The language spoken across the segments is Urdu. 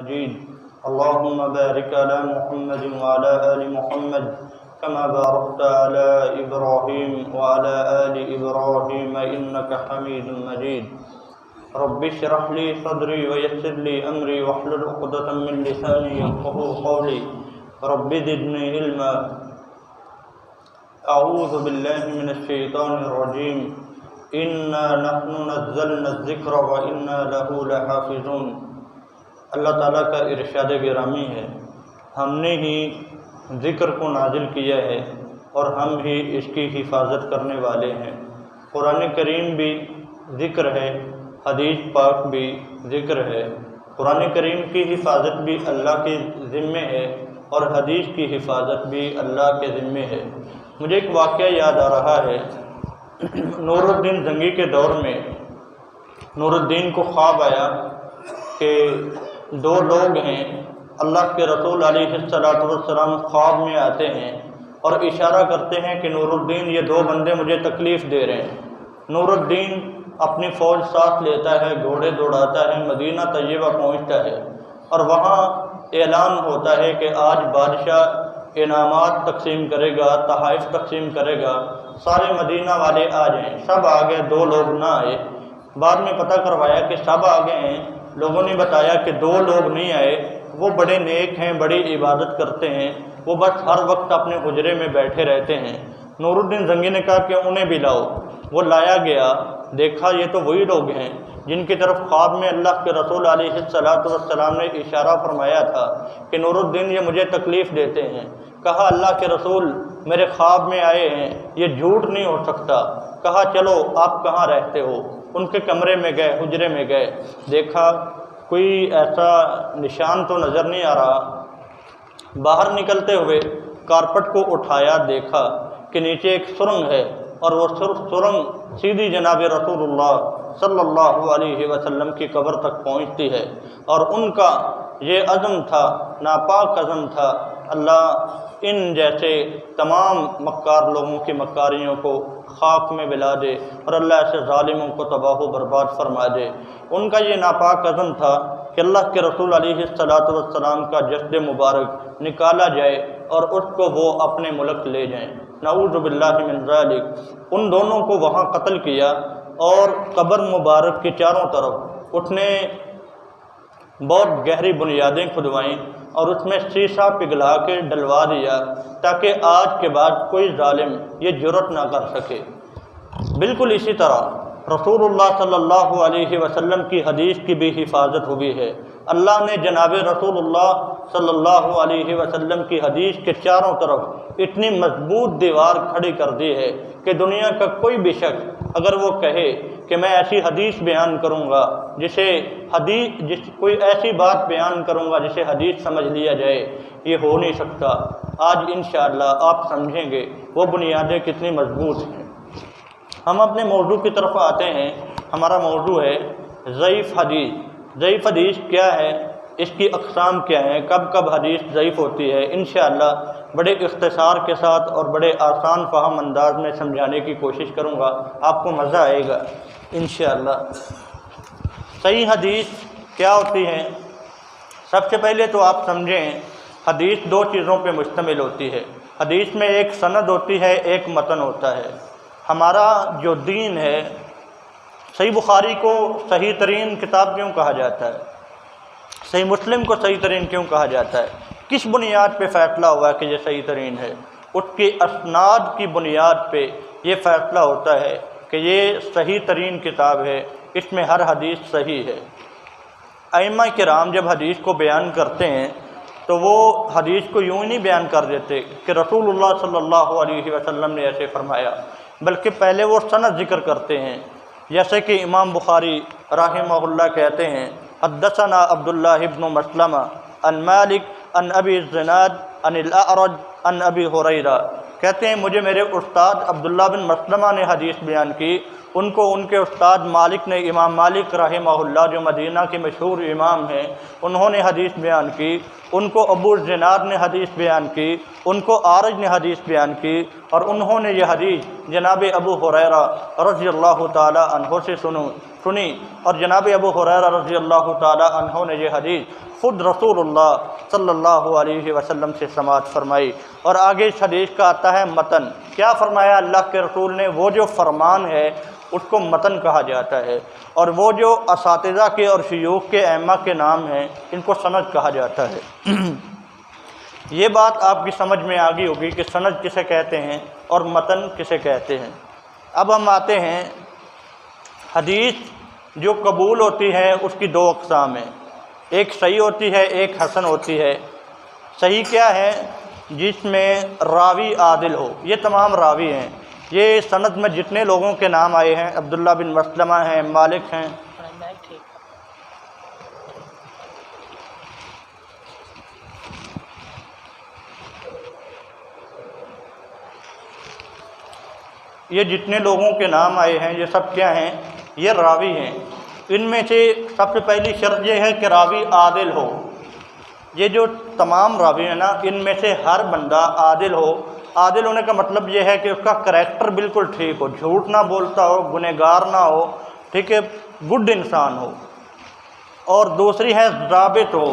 مجيد اللهم بارك على محمد وعلى آل محمد كما باركت على إبراهيم وعلى آل إبراهيم إنك حميد مجيد رب اشرح لي صدري ويسر لي أمري واحلل عقدة من لساني يفقهوا قولي رب زدني علما اعوذ باللہ من الشیطان الرجیم انا نحن نزلنا الذکر وانا لہ لحافظون۔ اللہ تعالیٰ کا ارشاد گرامی ہے، ہم نے ہی ذکر کو نازل کیا ہے اور ہم ہی اس کی حفاظت کرنے والے ہیں۔ قرآن کریم بھی ذکر ہے، حدیث پاک بھی ذکر ہے۔ قرآن کریم کی حفاظت بھی اللہ کے ذمے ہے اور حدیث کی حفاظت بھی اللہ کے ذمے ہے۔ مجھے ایک واقعہ یاد آ رہا ہے، نور الدین زنگی کے دور میں نور الدین کو خواب آیا کہ دو لوگ ہیں، اللہ کے رسول علیہ السلام خواب میں آتے ہیں اور اشارہ کرتے ہیں کہ نور الدین یہ دو بندے مجھے تکلیف دے رہے ہیں۔ نور الدین اپنی فوج ساتھ لیتا ہے، گھوڑے دوڑاتا ہے، مدینہ طیبہ پہنچتا ہے اور وہاں اعلان ہوتا ہے کہ آج بادشاہ انعامات تقسیم کرے گا، تحائف تقسیم کرے گا، سارے مدینہ والے آ جائیں۔ سب آ گئے، دو لوگ نہ آئے۔ بعد میں پتہ کروایا کہ سب آ گئے ہیں، لوگوں نے بتایا کہ دو لوگ نہیں آئے، وہ بڑے نیک ہیں، بڑی عبادت کرتے ہیں، وہ بس ہر وقت اپنے حجرے میں بیٹھے رہتے ہیں۔ نور الدین زنگی نے کہا کہ انہیں بھی لاؤ۔ وہ لایا گیا، دیکھا یہ تو وہی لوگ ہیں جن کی طرف خواب میں اللہ کے رسول علیہ السلام نے اشارہ فرمایا تھا کہ نور الدین یہ مجھے تکلیف دیتے ہیں۔ کہا اللہ کے رسول میرے خواب میں آئے ہیں، یہ جھوٹ نہیں ہو سکتا۔ کہا چلو آپ کہاں رہتے ہو؟ ان کے کمرے میں گئے، حجرے میں گئے، دیکھا کوئی ایسا نشان تو نظر نہیں آ رہا۔ باہر نکلتے ہوئے کارپٹ کو اٹھایا، دیکھا کہ نیچے ایک سرنگ ہے اور وہ سرنگ سیدھی جناب رسول اللہ صلی اللہ علیہ وسلم کی قبر تک پہنچتی ہے، اور ان کا یہ عزم تھا، ناپاک عزم تھا، اللہ ان جیسے تمام مکار لوگوں کی مکاریوں کو خاک میں ملا دے اور اللہ ایسے ظالموں کو تباہ و برباد فرما دے۔ ان کا یہ ناپاک عزم تھا کہ اللہ کے رسول علیہ السلام کا جسد مبارک نکالا جائے اور اس کو وہ اپنے ملک لے جائیں، نعوذ باللہ من ذالک۔ ان دونوں کو وہاں قتل کیا اور قبر مبارک کے چاروں طرف اس نے بہت گہری بنیادیں کھدوائیں اور اس میں شیشہ پگھلا کے ڈلوا دیا تاکہ آج کے بعد کوئی ظالم یہ جرأت نہ کر سکے۔ بالکل اسی طرح رسول اللہ صلی اللہ علیہ وسلم کی حدیث کی بھی حفاظت ہوئی ہے۔ اللہ نے جناب رسول اللہ صلی اللہ علیہ وسلم کی حدیث کے چاروں طرف اتنی مضبوط دیوار کھڑی کر دی ہے کہ دنیا کا کوئی بھی شخص اگر وہ کہے کہ میں ایسی حدیث بیان کروں گا کوئی ایسی بات بیان کروں گا جسے حدیث سمجھ لیا جائے، یہ ہو نہیں سکتا۔ آج انشاءاللہ آپ سمجھیں گے وہ بنیادیں کتنی مضبوط ہیں۔ ہم اپنے موضوع کی طرف آتے ہیں۔ ہمارا موضوع ہے ضعیف حدیث۔ ضعیف حدیث کیا ہے، اس کی اقسام کیا ہیں، کب کب حدیث ضعیف ہوتی ہے، انشاءاللہ بڑے اختصار کے ساتھ اور بڑے آسان فہم انداز میں سمجھانے کی کوشش کروں گا، آپ کو مزہ آئے گا انشاءاللہ۔ صحیح حدیث کیا ہوتی ہے؟ سب سے پہلے تو آپ سمجھیں حدیث دو چیزوں پہ مشتمل ہوتی ہے۔ حدیث میں ایک سند ہوتی ہے، ایک متن ہوتا ہے۔ ہمارا جو دین ہے، صحیح بخاری کو صحیح ترین کتاب کیوں کہا جاتا ہے؟ صحیح مسلم کو صحیح ترین کیوں کہا جاتا ہے؟ کس بنیاد پہ فیصلہ ہوا کہ یہ صحیح ترین ہے؟ اس کی اسناد کی بنیاد پہ یہ فیصلہ ہوتا ہے کہ یہ صحیح ترین کتاب ہے، اس میں ہر حدیث صحیح ہے۔ ائمہ کرام جب حدیث کو بیان کرتے ہیں تو وہ حدیث کو یوں ہی نہیں بیان کر دیتے کہ رسول اللہ صلی اللہ علیہ وسلم نے ایسے فرمایا، بلکہ پہلے وہ سند ذکر کرتے ہیں۔ جیسے کہ امام بخاری رحمہ اللہ کہتے ہیں حدثنا عبداللہ ابن مسلمہ عن مالک عن ابی الزناد عن الاعرج عن ابی ہریرہ، کہتے ہیں مجھے میرے استاد عبداللہ بن مسلمہ نے حدیث بیان کی، ان کو ان کے استاد مالک نے، امام مالک رحمہ اللہ جو مدینہ کے مشہور امام ہیں، انہوں نے حدیث بیان کی، ان کو ابو الزناد نے حدیث بیان کی، ان کو اعرج نے حدیث بیان کی، اور انہوں نے یہ حدیث جناب ابو ہریرہ رضی اللہ تعالی عنہ سے سنی، اور جناب ابو ہریرہ رضی اللہ تعالی عنہ نے یہ حدیث خود رسول اللہ صلی اللہ علیہ وسلم سے سماعت فرمائی۔ اور آگے اس حدیث کا آتا ہے متن۔ کیا فرمایا اللہ کے رسول نے؟ وہ جو فرمان ہے اس کو متن کہا جاتا ہے، اور وہ جو اساتذہ کے اور شیوخ کے ائمہ کے نام ہیں ان کو سند کہا جاتا ہے۔ یہ بات آپ کی سمجھ میں آ گئی ہوگی کہ سند کسے کہتے ہیں اور متن کسے کہتے ہیں۔ اب ہم آتے ہیں، حدیث جو قبول ہوتی ہے اس کی دو اقسام ہیں، ایک صحیح ہوتی ہے، ایک حسن ہوتی ہے۔ صحیح کیا ہے؟ جس میں راوی عادل ہو۔ یہ تمام راوی ہیں، یہ سند میں جتنے لوگوں کے نام آئے ہیں، عبداللہ بن مسلمہ ہیں، مالک ہیں، یہ جتنے لوگوں کے نام آئے ہیں یہ سب کیا ہیں؟ یہ راوی ہیں۔ ان میں سے سب سے پہلی شرط یہ ہے کہ راوی عادل ہو۔ یہ جو تمام راوی ہیں نا، ان میں سے ہر بندہ عادل ہو۔ عادل ہونے کا مطلب یہ ہے کہ اس کا کریکٹر بالکل ٹھیک ہو، جھوٹ نہ بولتا ہو، گنہگار نہ ہو، ٹھیک ہے، گڈ انسان ہو۔ اور دوسری ہے ضابط ہو۔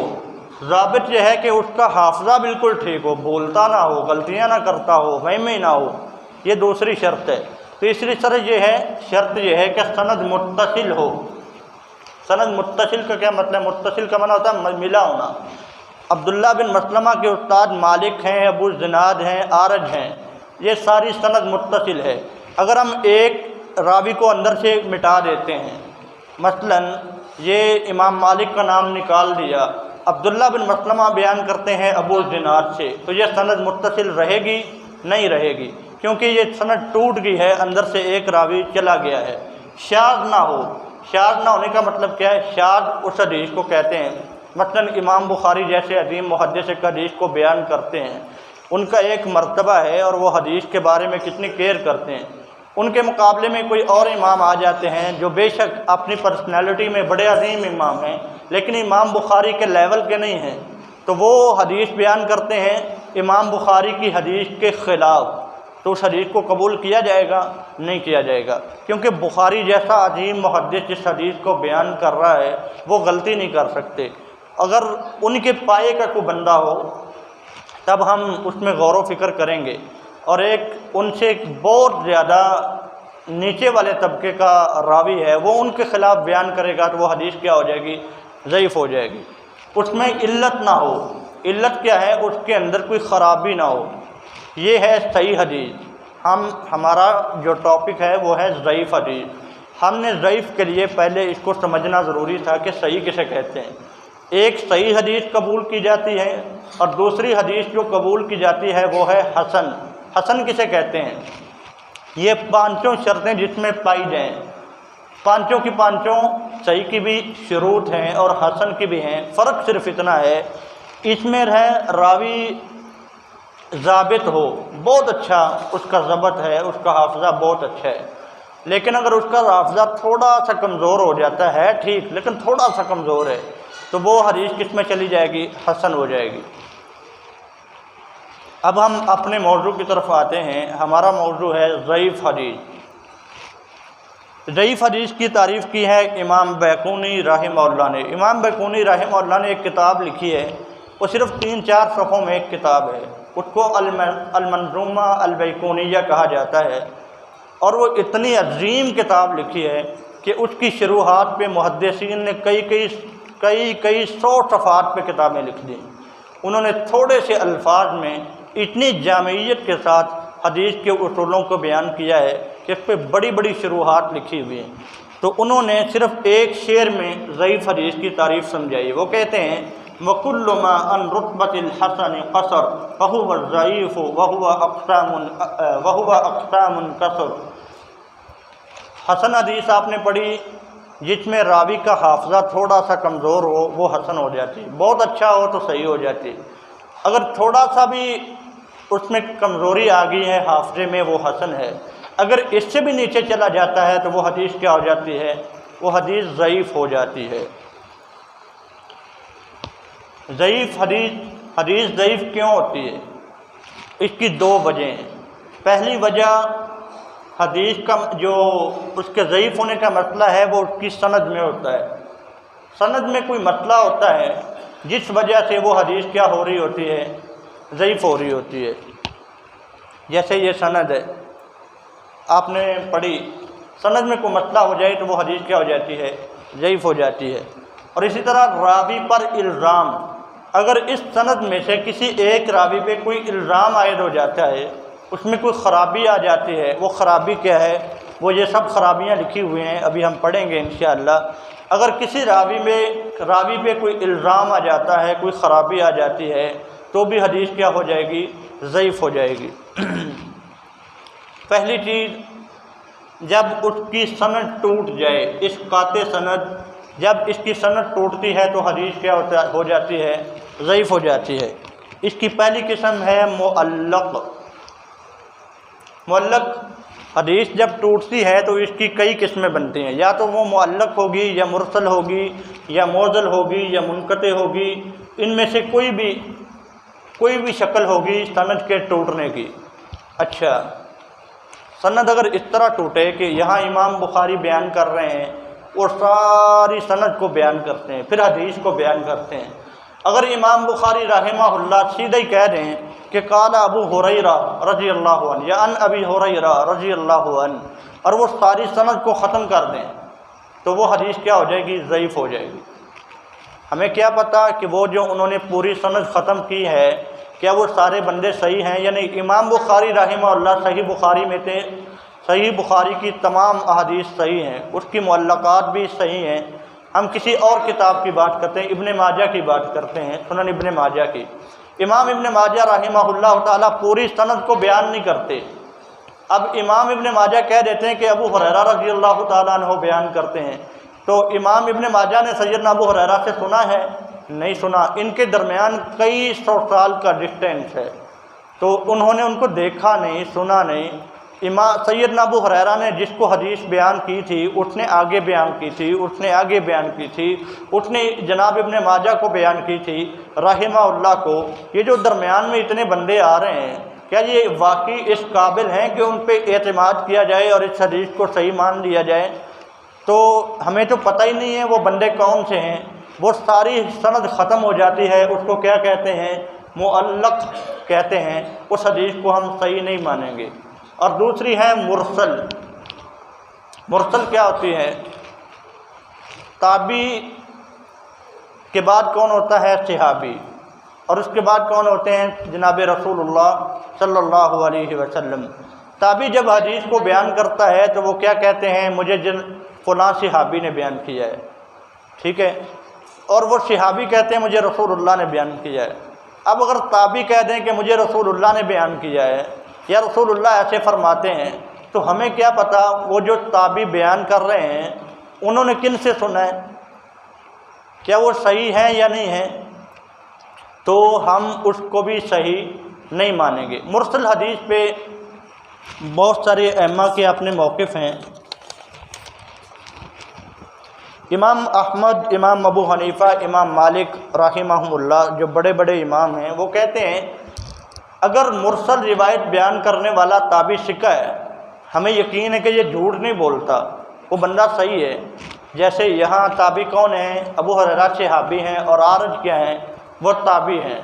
ضابط یہ ہے کہ اس کا حافظہ بالکل ٹھیک ہو، بولتا نہ ہو، غلطیاں نہ کرتا ہو، وہمی نہ ہو، یہ دوسری شرط ہے۔ تیسری شرط یہ ہے کہ سند متصل ہو۔ سند متصل کا کیا مطلب؟ متصل کا معنی ہوتا ہے ملا ہونا۔ عبداللہ بن مسلمہ کے استاد مالک ہیں، ابو الزناد ہیں، آرج ہیں، یہ ساری سند متصل ہے۔ اگر ہم ایک راوی کو اندر سے مٹا دیتے ہیں، مثلا یہ امام مالک کا نام نکال دیا، عبداللہ بن مسلمہ بیان کرتے ہیں ابو الزناد سے، تو یہ سند متصل رہے گی؟ نہیں رہے گی، کیونکہ یہ سند ٹوٹ گئی ہے، اندر سے ایک راوی چلا گیا ہے۔ شاذ نہ ہو۔ شاذ نہ ہونے کا مطلب کیا ہے؟ شاذ اس حدیث کو کہتے ہیں، مثلا امام بخاری جیسے عظیم محدث ایک حدیث کو بیان کرتے ہیں، ان کا ایک مرتبہ ہے اور وہ حدیث کے بارے میں کتنی کیئر کرتے ہیں۔ ان کے مقابلے میں کوئی اور امام آ جاتے ہیں جو بے شک اپنی پرسنالٹی میں بڑے عظیم امام ہیں، لیکن امام بخاری کے لیول کے نہیں ہیں، تو وہ حدیث بیان کرتے ہیں امام بخاری کی حدیث کے خلاف، تو اس حدیث کو قبول کیا جائے گا؟ نہیں کیا جائے گا، کیونکہ بخاری جیسا عظیم محدث جس حدیث کو بیان کر رہا ہے وہ غلطی نہیں کر سکتے۔ اگر ان کے پائے کا کوئی بندہ ہو تب ہم اس میں غور و فکر کریں گے، اور ان سے ایک بہت زیادہ نیچے والے طبقے کا راوی ہے، وہ ان کے خلاف بیان کرے گا تو وہ حدیث کیا ہو جائے گی؟ ضعیف ہو جائے گی۔ اس میں علت نہ ہو۔ علت کیا ہے؟ اس کے اندر کوئی خرابی نہ ہو۔ یہ ہے صحیح حدیث۔ ہمارا جو ٹاپک ہے وہ ہے ضعیف حدیث۔ ہم نے ضعیف کے لیے پہلے اس کو سمجھنا ضروری تھا کہ صحیح کسے کہتے ہیں۔ ایک صحیح حدیث قبول کی جاتی ہے اور دوسری حدیث جو قبول کی جاتی ہے وہ ہے حسن۔ حسن کسے کہتے ہیں؟ یہ پانچوں شرطیں جس میں پائی جائیں، پانچوں کی پانچوں صحیح کی بھی شروط ہیں اور حسن کی بھی ہیں۔ فرق صرف اتنا ہے، اس میں ہے راوی ضابط ہو، بہت اچھا اس کا ضبط ہے، اس کا حافظہ بہت اچھا ہے، لیکن اگر اس کا حافظہ تھوڑا سا کمزور ہو جاتا ہے، ٹھیک، لیکن تھوڑا سا کمزور ہے، تو وہ حدیث کس میں چلی جائے گی؟ حسن ہو جائے گی۔ اب ہم اپنے موضوع کی طرف آتے ہیں۔ ہمارا موضوع ہے ضعیف حدیث۔ ضعیف حدیث کی تعریف کی ہے امام بیقونی رحمہ اللہ نے۔ امام بیقونی رحمہ اللہ نے ایک کتاب لکھی ہے، وہ صرف 3-4 صفحوں میں ایک کتاب ہے، اس کو المنظومہ البیقونیہ کہا جاتا ہے، اور وہ اتنی عظیم کتاب لکھی ہے کہ اس کی شروحات پہ محدثین نے کئی سو صفحات پہ کتابیں لکھ دیں۔ انہوں نے تھوڑے سے الفاظ میں اتنی جامعیت کے ساتھ حدیث کے اصولوں کو بیان کیا ہے کہ اس پہ بڑی بڑی شروحات لکھی ہوئی ہیں۔ تو انہوں نے صرف ایک شعر میں ضعیف حدیث کی تعریف سمجھائی۔ وہ کہتے ہیں وَكُلُّ مَا عَنْ رُتْبَةِ الْحَسَنِ قَصَرَ فَهُوَ الضَّعِيفُ وَهُوَ أَقْسَامٌ كَثِرٌ۔ حسن حدیث آپ نے پڑھی جس میں راوی کا حافظہ تھوڑا سا کمزور ہو، وہ حسن ہو جاتی، بہت اچھا ہو تو صحیح ہو جاتی۔ اگر تھوڑا سا بھی اس میں کمزوری آ گئی ہے حافظے میں، وہ حسن ہے۔ اگر اس سے بھی نیچے چلا جاتا ہے تو وہ حدیث کیا ہو جاتی ہے؟ وہ حدیث ضعیف ہو جاتی ہے۔ ضعیف حدیث ضعیف کیوں ہوتی ہے؟ اس کی 2 وجہیں ہیں۔ پہلی وجہ، حدیث کا جو اس کے ضعیف ہونے کا مسئلہ ہے وہ اس کی سند میں ہوتا ہے۔ سند میں کوئی مسئلہ ہوتا ہے جس وجہ سے وہ حدیث کیا ہو رہی ہوتی ہے، ضعیف ہو رہی ہوتی ہے۔ جیسے یہ سند ہے، آپ نے پڑھی، سند میں کوئی مسئلہ ہو جائے تو وہ حدیث کیا ہو جاتی ہے، ضعیف ہو جاتی ہے۔ اور اسی طرح راوی پر الزام، اگر اس سند میں سے کسی ایک راوی پہ کوئی الزام عائد ہو جاتا ہے، اس میں کوئی خرابی آ جاتی ہے، وہ خرابی کیا ہے، وہ یہ سب خرابیاں لکھی ہوئی ہیں، ابھی ہم پڑھیں گے انشاءاللہ۔ اگر کسی راوی پہ کوئی الزام آ جاتا ہے، کوئی خرابی آ جاتی ہے، تو بھی حدیث کیا ہو جائے گی، ضعیف ہو جائے گی۔ پہلی چیز، جب اس کی سند ٹوٹ جائے، اس قاطع سند، جب اس کی سند ٹوٹتی ہے تو حدیث کیا ہو جاتی ہے، ضعیف ہو جاتی ہے۔ اس کی پہلی قسم ہے معلق۔ معلق حدیث جب ٹوٹتی ہے تو اس کی کئی قسمیں بنتی ہیں، یا تو وہ معلق ہوگی، یا مرسل ہوگی، یا معضل ہوگی، یا منقطع ہوگی، ان میں سے کوئی بھی شکل ہوگی سند کے ٹوٹنے کی۔ اچھا، سند اگر اس طرح ٹوٹے کہ یہاں امام بخاری بیان کر رہے ہیں اور ساری سند کو بیان کرتے ہیں، پھر حدیث کو بیان کرتے ہیں، اگر امام بخاری رحمہ اللہ سیدھا ہی کہہ دیں کہ قال ابو ہریرہ رضی اللہ عنہ یا ان ابی ہریرہ رضی اللہ عنہ، اور وہ ساری سند کو ختم کر دیں، تو وہ حدیث کیا ہو جائے گی، ضعیف ہو جائے گی۔ ہمیں کیا پتہ کہ وہ جو انہوں نے پوری سند ختم کی ہے، کیا وہ سارے بندے صحیح ہیں یا نہیں۔ امام بخاری رحمہ اللہ صحیح بخاری میں تھے، صحیح بخاری کی تمام احادیث صحیح ہیں، اس کی معلقات بھی صحیح ہیں۔ ہم کسی اور کتاب کی بات کرتے ہیں، ابن ماجہ کی بات کرتے ہیں، سنن ابن ماجہ کی۔ امام ابن ماجہ رحمہ اللہ تعالیٰ پوری سند کو بیان نہیں کرتے۔ اب امام ابن ماجہ کہہ دیتے ہیں کہ ابو ہریرہ رضی اللہ تعالیٰ عنہ بیان کرتے ہیں، تو امام ابن ماجہ نے سیدنا ابو ہریرہ سے سنا ہے؟ نہیں سنا۔ ان کے درمیان کئی سو سال کا ڈسٹینس ہے، تو انہوں نے ان کو دیکھا نہیں، سنا نہیں۔ سیدنا ابو ہریرہ نے جس کو حدیث بیان کی تھی، اس نے آگے بیان کی تھی، اس نے آگے بیان کی تھی، اس نے جناب ابن ماجہ کو بیان کی تھی رحمہ اللہ کو۔ یہ جو درمیان میں اتنے بندے آ رہے ہیں، کیا یہ واقعی اس قابل ہیں کہ ان پہ اعتماد کیا جائے اور اس حدیث کو صحیح مان لیا جائے؟ تو ہمیں تو پتہ ہی نہیں ہے وہ بندے کون سے ہیں۔ وہ ساری سند ختم ہو جاتی ہے، اس کو کیا کہتے ہیں، معلق کہتے ہیں۔ اس حدیث کو ہم صحیح نہیں مانیں گے۔ اور دوسری ہے مرسل۔ مرسل کیا ہوتی ہے؟ تابعی کے بعد کون ہوتا ہے؟ صحابی، اور اس کے بعد کون ہوتے ہیں؟ جناب رسول اللہ صلی اللہ علیہ وسلم۔ تابعی جب حدیث کو بیان کرتا ہے تو وہ کیا کہتے ہیں، مجھے فلاں صحابی نے بیان کیا ہے، ٹھیک ہے، اور وہ صحابی کہتے ہیں مجھے رسول اللہ نے بیان کیا ہے۔ اب اگر تابعی کہہ دیں کہ مجھے رسول اللہ نے بیان کیا ہے یا رسول اللہ ایسے فرماتے ہیں، تو ہمیں کیا پتہ وہ جو تابعی بیان کر رہے ہیں انہوں نے کن سے سنا ہے، کیا وہ صحیح ہیں یا نہیں ہیں، تو ہم اس کو بھی صحیح نہیں مانیں گے۔ مرسل حدیث پہ بہت سارے ائمہ کے اپنے موقف ہیں۔ امام احمد، امام ابو حنیفہ، امام مالک رحمہم اللہ، جو بڑے بڑے امام ہیں، وہ کہتے ہیں اگر مرسل روایت بیان کرنے والا تابعی ثقہ ہے، ہمیں یقین ہے کہ یہ جھوٹ نہیں بولتا، وہ بندہ صحیح ہے۔ جیسے یہاں تابعی کون ہیں؟ ابو ہریرہ صحابی ہیں، اور عارج کیا ہیں؟ وہ تابعی ہیں۔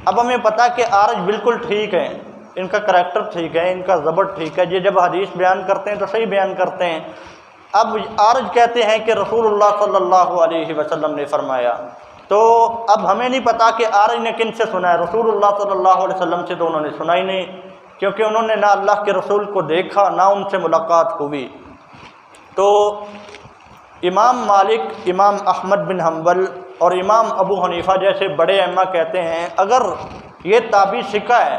اب ہمیں پتہ کہ عارج بالکل ٹھیک ہیں، ان کا کریکٹر ٹھیک ہے، ان کا ضبط ٹھیک ہے، یہ جب حدیث بیان کرتے ہیں تو صحیح بیان کرتے ہیں۔ اب عارج کہتے ہیں کہ رسول اللہ صلی اللہ علیہ وسلم نے فرمایا، تو اب ہمیں نہیں پتہ کہ عارج نے کن سے سنا ہے۔ رسول اللہ صلی اللہ علیہ وسلم سے تو انہوں نے سنا ہی نہیں، کیونکہ انہوں نے نہ اللہ کے رسول کو دیکھا، نہ ان سے ملاقات ہوئی۔ تو امام مالک، امام احمد بن حنبل اور امام ابو حنیفہ جیسے بڑے ائمہ کہتے ہیں اگر یہ تابعی ثقہ ہے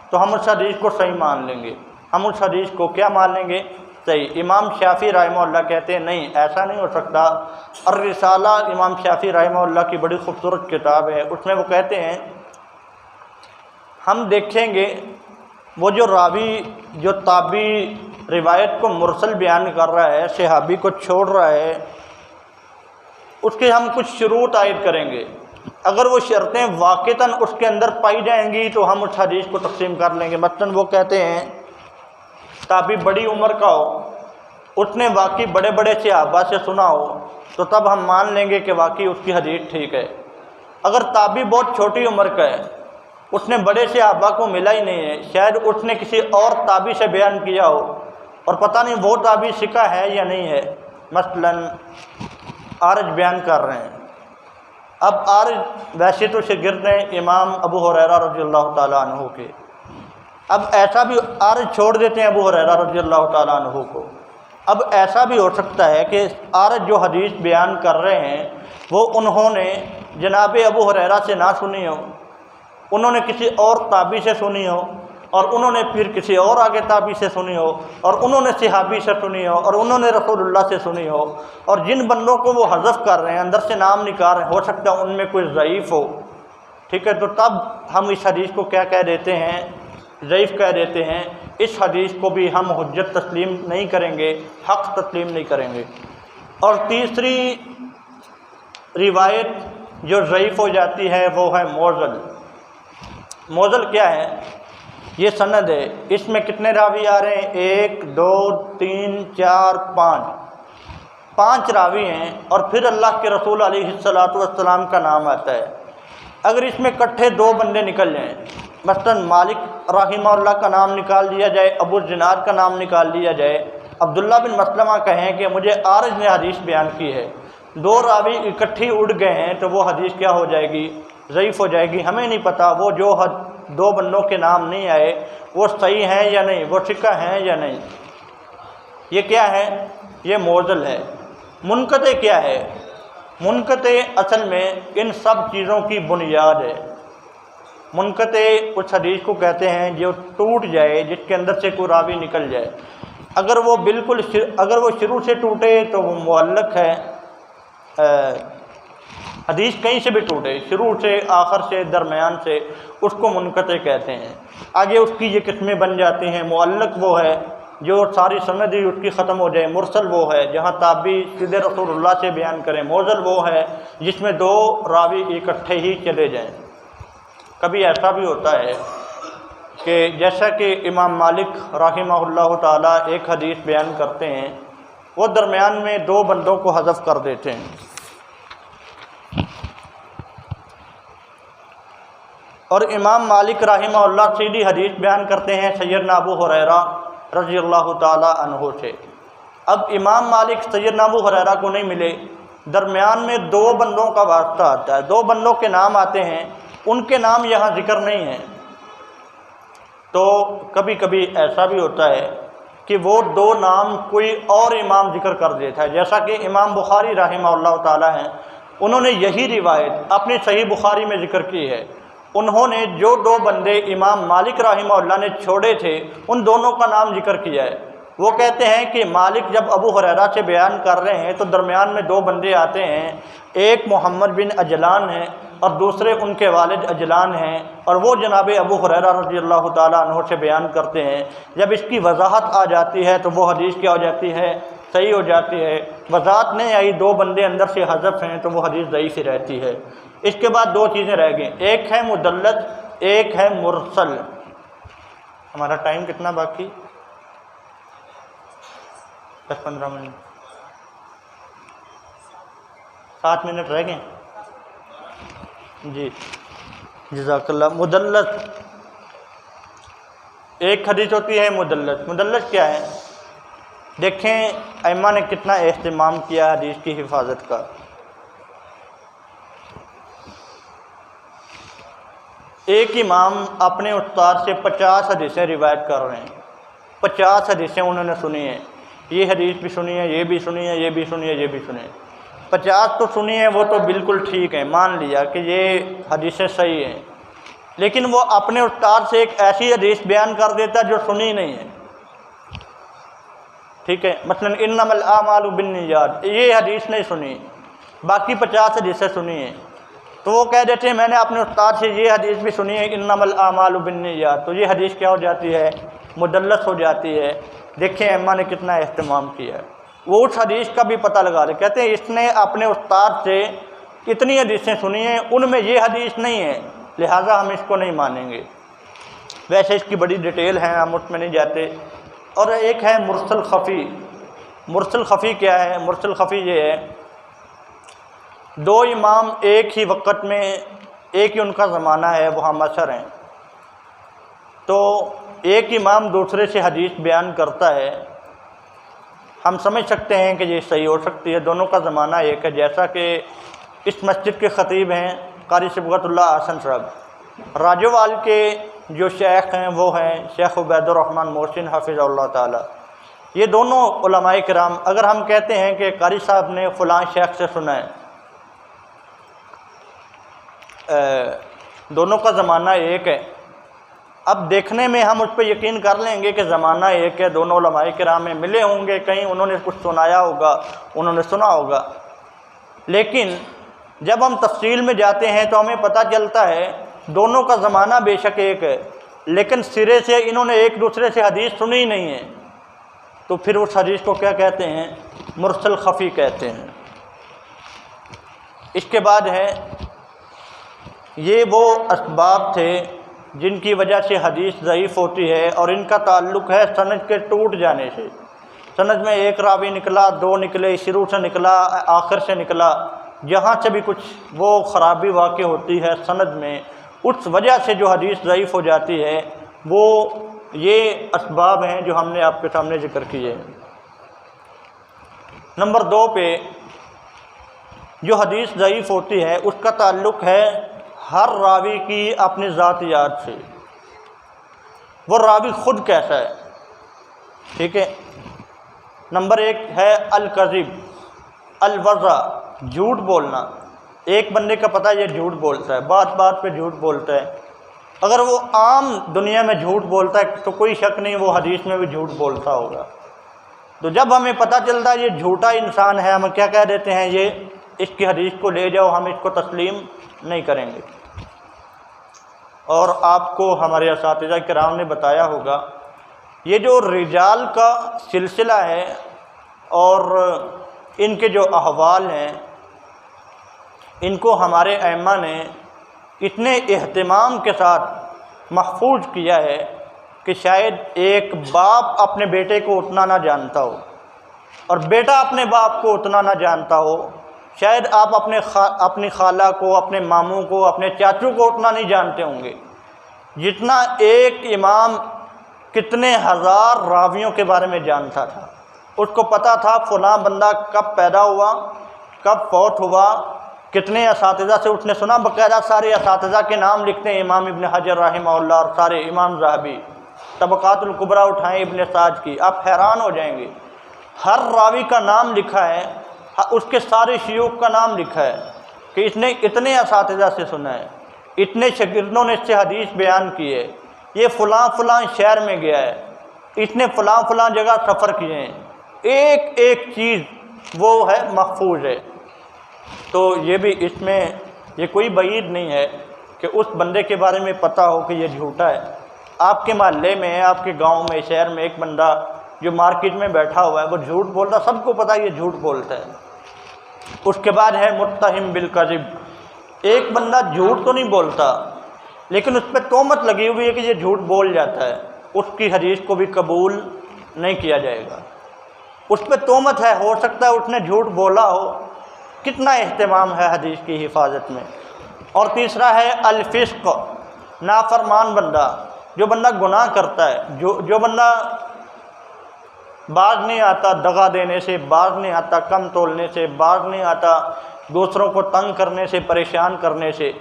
تو ہم اس حدیث کو صحیح مان لیں گے، ہم اس حدیث کو کیا مان لیں گے؟ صحیح۔ امام شافعی رحمہ اللہ کہتے ہیں نہیں، ایسا نہیں ہو سکتا۔ الرسالہ امام شافعی رحمہ اللہ کی بڑی خوبصورت کتاب ہے، اس میں وہ کہتے ہیں ہم دیکھیں گے وہ جو راوی، جو تابعی روایت کو مرسل بیان کر رہا ہے، صحابی کو چھوڑ رہا ہے، اس کے ہم کچھ شروط عائد کریں گے۔ اگر وہ شرطیں واقعتاً اس کے اندر پائی جائیں گی تو ہم اس حدیث کو تقسیم کر لیں گے۔ مثلاً وہ کہتے ہیں تابعی بڑی عمر کا ہو، اس نے واقعی بڑے بڑے صحابہ سے سنا ہو، تو تب ہم مان لیں گے کہ واقعی اس کی حدیث ٹھیک ہے۔ اگر تابعی بہت چھوٹی عمر کا ہے، اس نے بڑے صحابہ کو ملا ہی نہیں ہے، شاید اس نے کسی اور تابعی سے بیان کیا ہو اور پتہ نہیں وہ تابعی ثقہ ہے یا نہیں ہے، مثلاً عارج بیان کر رہے ہیں۔ اب عارج ویسے تو شاگرد ہیں امام ابو ہریرہ رضی اللہ تعالیٰ عنہ کے، اب ایسا بھی عارج چھوڑ دیتے ہیں ابو ہریرہ رضی اللہ تعالیٰ عنہ کو، اب ایسا بھی ہو سکتا ہے کہ عارج جو حدیث بیان کر رہے ہیں وہ انہوں نے جناب ابو ہریرہ سے نہ سنی ہو، انہوں نے کسی اور تابعی سے سنی ہو، اور انہوں نے پھر کسی اور آگے تابعی سے سنی ہو، اور انہوں نے صحابی سے سنی ہو، اور انہوں نے رسول اللہ سے سنی ہو، اور جن بندوں کو وہ حذف کر رہے ہیں، اندر سے نام نکال رہے ہیں، ہو سکتا ہے ان میں کوئی ضعیف ہو، ٹھیک ہے، تو تب ہم اس حدیث کو کیا کہہ دیتے ہیں؟ ضعیف کہہ دیتے ہیں۔ اس حدیث کو بھی ہم حجت تسلیم نہیں کریں گے، حق تسلیم نہیں کریں گے۔ اور تیسری روایت جو ضعیف ہو جاتی ہے وہ ہے موضل۔ موضل کیا ہے؟ یہ سند ہے، اس میں کتنے راوی آ رہے ہیں؟ 1 2 3 4 5 راوی ہیں، اور پھر اللہ کے رسول علیہ الصلاۃ والسلام کا نام آتا ہے۔ اگر اس میں کٹھے 2 بندے نکل جائیں، مثلاً مالک رحمہ اللہ کا نام نکال دیا جائے، ابو الزناد کا نام نکال دیا جائے، عبداللہ بن مسلمہ کہیں کہ مجھے عارج نے حدیث بیان کی ہے، 2 راوی اکٹھی اڑ گئے ہیں، تو وہ حدیث کیا ہو جائے گی؟ ضعیف ہو جائے گی۔ ہمیں نہیں پتہ وہ جو 2 بندوں کے نام نہیں آئے وہ صحیح ہیں یا نہیں، وہ ثقہ ہیں یا نہیں۔ یہ کیا ہے؟ یہ موضل ہے۔ منقطع کیا ہے؟ منقطع اصل میں ان سب چیزوں کی بنیاد ہے۔ منقطع اس حدیث کو کہتے ہیں جو ٹوٹ جائے، جس کے اندر سے کوئی راوی نکل جائے۔ اگر وہ شروع سے ٹوٹے تو وہ معلق ہے، حدیث کہیں سے بھی ٹوٹے، شروع سے، آخر سے، درمیان سے، اس کو منقطع کہتے ہیں۔ آگے اس کی یہ قسمیں بن جاتی ہیں۔ معلق وہ ہے جو ساری سند ہی اس کی ختم ہو جائے، مرسل وہ ہے جہاں تابعی سیدھے رسول اللہ سے بیان کریں، موضل وہ ہے جس میں 2 راوی اکٹھے ہی چلے جائیں۔ کبھی ایسا بھی ہوتا ہے کہ جیسا کہ امام مالک رحمہ اللہ تعالیٰ ایک حدیث بیان کرتے ہیں، وہ درمیان میں 2 بندوں کو حذف کر دیتے ہیں، اور امام مالک رحمہ اللہ سیدھی حدیث بیان کرتے ہیں سیدنا ابو ہریرہ رضی اللہ تعالیٰ عنہ سے۔ اب امام مالک سیدنا ابو ہریرہ کو نہیں ملے، درمیان میں 2 بندوں کا واسطہ آتا ہے، 2 بندوں کے نام آتے ہیں، ان کے نام یہاں ذکر نہیں ہیں۔ تو کبھی کبھی ایسا بھی ہوتا ہے کہ وہ 2 نام کوئی اور امام ذکر کر دیتا ہے، جیسا کہ امام بخاری رحمہ اللہ تعالیٰ ہیں، انہوں نے یہی روایت اپنی صحیح بخاری میں ذکر کی ہے۔ انہوں نے جو 2 بندے امام مالک رحمہ اللہ نے چھوڑے تھے، ان دونوں کا نام ذکر کیا ہے۔ وہ کہتے ہیں کہ مالک جب ابو ہریرہ سے بیان کر رہے ہیں تو درمیان میں 2 بندے آتے ہیں، ایک محمد بن عجلان ہیں اور دوسرے ان کے والد عجلان ہیں، اور وہ جناب ابو ہریرہ رضی اللہ تعالیٰ عنہ سے بیان کرتے ہیں۔ جب اس کی وضاحت آ جاتی ہے تو وہ حدیث کیا ہو جاتی ہے؟ صحیح ہو جاتی ہے۔ وضاحت نہیں آئی، 2 بندے اندر سے حذف ہیں، تو وہ حدیث ضعیف ہی رہتی ہے۔ اس کے بعد 2 چیزیں رہ گئیں، ایک ہے مدلس، ایک ہے مرسل۔ ہمارا ٹائم کتنا باقی؟ 10-15 منٹ، 7 منٹ رہ گئے جی، جزاک اللہ۔ مدلس، ایک حدیث ہوتی ہے مدلس۔ مدلس کیا ہے؟ دیکھیں ائمہ نے کتنا اہتمام کیا حدیث کی حفاظت کا۔ ایک امام اپنے استاد سے 50 حدیثیں روایت کر رہے ہیں، 50 حدیثیں انہوں نے سنی ہیں، یہ حدیث بھی سنی ہے، یہ بھی سنی ہے، یہ بھی سنی ہے، یہ بھی سنی ہے۔ 50 تو سنی ہے، وہ تو بالکل ٹھیک ہے، مان لیا کہ یہ حدیثیں صحیح ہیں، لیکن وہ اپنے استاد سے ایک ایسی حدیث بیان کر دیتا جو سنی نہیں ہے، ٹھیک ہے، مثلا انما الاعمال بالنیات، یہ حدیث نہیں سنی، باقی 50 حدیثیں سنی ہیں، تو وہ کہہ دیتے ہیں میں نے اپنے استاد سے یہ حدیث بھی سنی ہے انما الاعمال بالنیات، تو یہ حدیث کیا ہو جاتی ہے؟ مدلس ہو جاتی ہے۔ دیکھیں ائمہ نے کتنا اہتمام کیا ہے، وہ اس حدیث کا بھی پتہ لگا رہے، کہتے ہیں اس نے اپنے استاد سے اتنی حدیثیں سنی ہیں، ان میں یہ حدیث نہیں ہے، لہٰذا ہم اس کو نہیں مانیں گے۔ ویسے اس کی بڑی ڈیٹیل ہے، ہم اس میں نہیں جاتے۔ اور ایک ہے مرسل خفی۔ مرسل خفی کیا ہے؟ مرسل خفی یہ ہے دو امام ایک ہی وقت میں، ایک ہی ان کا زمانہ ہے، وہ ہم عصر ہیں، تو ایک امام دوسرے سے حدیث بیان کرتا ہے، ہم سمجھ سکتے ہیں کہ یہ صحیح ہو سکتی ہے، دونوں کا زمانہ ایک ہے، جیسا کہ اس مسجد کے خطیب ہیں قاری صبغت اللہ حسن صاحب، راجوال کے جو شیخ ہیں وہ ہیں شیخ عبید الرحمن محسن حفظ اللہ تعالی۔ یہ دونوں علماء کرام، اگر ہم کہتے ہیں کہ قاری صاحب نے فلاں شیخ سے سنا ہے، دونوں کا زمانہ ایک ہے، اب دیکھنے میں ہم اس پہ یقین کر لیں گے کہ زمانہ ایک ہے، دونوں علماء کرام میں ملے ہوں گے، کہیں انہوں نے کچھ سنایا ہوگا، انہوں نے سنا ہوگا، لیکن جب ہم تفصیل میں جاتے ہیں تو ہمیں پتہ چلتا ہے دونوں کا زمانہ بے شک ایک ہے، لیکن سرے سے انہوں نے ایک دوسرے سے حدیث سنی ہی نہیں ہے، تو پھر اس حدیث کو کیا کہتے ہیں؟ مرسل خفی کہتے ہیں۔ اس کے بعد ہے، یہ وہ اسباب تھے جن کی وجہ سے حدیث ضعیف ہوتی ہے، اور ان کا تعلق ہے سند کے ٹوٹ جانے سے۔ سند میں ایک راوی نکلا، دو نکلے، شروع سے نکلا، آخر سے نکلا، جہاں سے بھی کچھ وہ خرابی واقع ہوتی ہے سند میں، اس وجہ سے جو حدیث ضعیف ہو جاتی ہے، وہ یہ اسباب ہیں جو ہم نے آپ کے سامنے ذکر کیے ہیں۔ نمبر 2 پہ جو حدیث ضعیف ہوتی ہے اس کا تعلق ہے ہر راوی کی اپنی ذاتیات سے، وہ راوی خود کیسا ہے، ٹھیک ہے۔ نمبر 1 ہے الکذب، الوضع، جھوٹ بولنا۔ ایک بندے کا پتہ یہ جھوٹ بولتا ہے، بات بات پہ جھوٹ بولتا ہے، اگر وہ عام دنیا میں جھوٹ بولتا ہے تو کوئی شک نہیں وہ حدیث میں بھی جھوٹ بولتا ہوگا۔ تو جب ہمیں پتہ چلتا ہے یہ جھوٹا انسان ہے، ہم کیا کہہ دیتے ہیں؟ یہ اس کی حدیث کو لے جاؤ، ہم اس کو تسلیم نہیں کریں گے۔ اور آپ کو ہمارے اساتذہ کرام نے بتایا ہوگا، یہ جو رجال کا سلسلہ ہے اور ان کے جو احوال ہیں، ان کو ہمارے ائمہ نے اتنے اہتمام کے ساتھ محفوظ کیا ہے کہ شاید ایک باپ اپنے بیٹے کو اتنا نہ جانتا ہو، اور بیٹا اپنے باپ کو اتنا نہ جانتا ہو، شاید آپ اپنی خالہ کو، اپنے ماموں کو، اپنے چاچو کو اتنا نہیں جانتے ہوں گے جتنا ایک امام کتنے ہزار راویوں کے بارے میں جانتا تھا۔ اس کو پتہ تھا فلاں بندہ کب پیدا ہوا، کب فوت ہوا، کتنے اساتذہ سے اس نے سنا، باقاعدہ سارے اساتذہ کے نام لکھتے ہیں، امام ابن حجر رحمہ اللہ اور سارے، امام ذہبی، طبقات الکبریٰ اٹھائیں ابن سعد کی، آپ حیران ہو جائیں گے، ہر راوی کا نام لکھا ہے، اس کے سارے شیوخ کا نام لکھا ہے کہ اس نے اتنے اساتذہ سے سنا ہے، اتنے شاگردوں نے اس سے حدیث بیان کی ہے، یہ فلاں فلاں شہر میں گیا ہے، اس نے فلاں فلاں جگہ سفر کیے ہیں، ایک ایک چیز وہ ہے محفوظ ہے۔ تو یہ بھی اس میں یہ کوئی بعید نہیں ہے کہ اس بندے کے بارے میں پتہ ہو کہ یہ جھوٹا ہے۔ آپ کے محلے میں، آپ کے گاؤں میں، شہر میں ایک بندہ جو مارکیٹ میں بیٹھا ہوا ہے وہ جھوٹ بولتا، سب کو پتہ ہے یہ جھوٹ بولتا ہے۔ اس کے بعد ہے متہم بالکذب، ایک بندہ جھوٹ تو نہیں بولتا لیکن اس پہ تہمت لگی ہوئی ہے کہ یہ جھوٹ بول جاتا ہے، اس کی حدیث کو بھی قبول نہیں کیا جائے گا۔ اس پہ تہمت ہے، ہو سکتا ہے اس نے جھوٹ بولا ہو، کتنا اہتمام ہے حدیث کی حفاظت میں۔ اور تیسرا ہے الفسق، نافرمان بندہ، جو بندہ گناہ کرتا ہے، جو بندہ باز نہیں آتا دغا دینے سے، باز نہیں آتا کم تولنے سے، باز نہیں آتا دوسروں کو تنگ کرنے سے، پریشان کرنے سے،